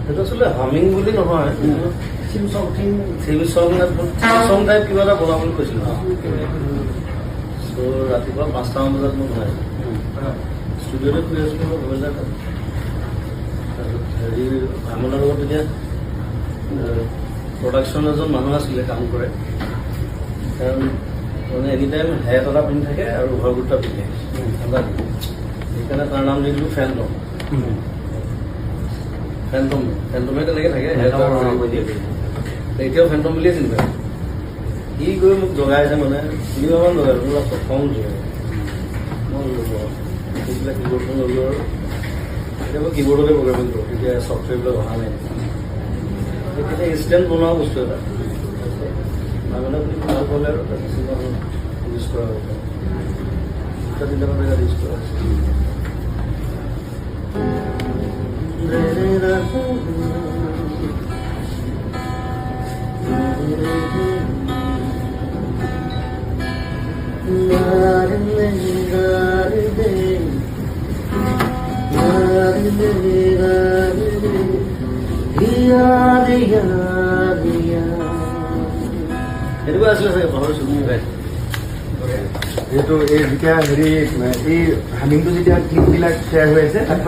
সেইটো আচলতে হামিং বুলি নহয়, চং টাইপ কিবা এটা বনাবলৈ কৈছিলোঁ। চ' ৰাতিপুৱা 5টামান বজাত মই বনাইছোঁ। ষ্টুডিঅ'তে শুই আছিলোঁ মই মোবাইল তাত। তাৰপিছত হেৰি ভামনাৰ লগত তেতিয়া প্ৰডাকশ্যন এজন মানুহ আছিলে, কাম কৰে। কাৰণ মানে এনি টাইম হেট এটা পিন্ধি থাকে আৰু ঘৰ দুটা পিন্ধে, সেইকাৰণে তাৰ নাম দি দিলোঁ ফেণ্টম। ফেণ্টমে তেনেকৈ থাকে, এতিয়াও ফেণ্টম বুলিয়ে চিনি পায়। সি গৈ মোক জগাইছে মানে 3বাৰমান জগাই, মোৰ লাষ্টত খং উঠিছে। মই সেইবিলাক কিবৰ্ডখন ল'লোঁ আৰু এতিয়া মই কিবৰ্ডতে প্ৰগ্ৰামিং কৰোঁ, তেতিয়া ছফ্টৱেৰবিলাক অহা নাই। তেতিয়া ইনষ্টেণ্ট বনোৱা বস্তু এটা মানে বুলি ভাল ক'লে আৰু তাৰপিছত ইউজ কৰা হ'ব। 2-3টামান জেগাত ইউজ কৰা হৈছে। এনেকুৱা আছিলে চাগে পাহৰিছোঁ। যিহেতু এই যেতিয়া হেৰি এই হামিংটো যেতিয়া ক্লিপবিলাক শ্বেয়াৰ হৈ আছে তাত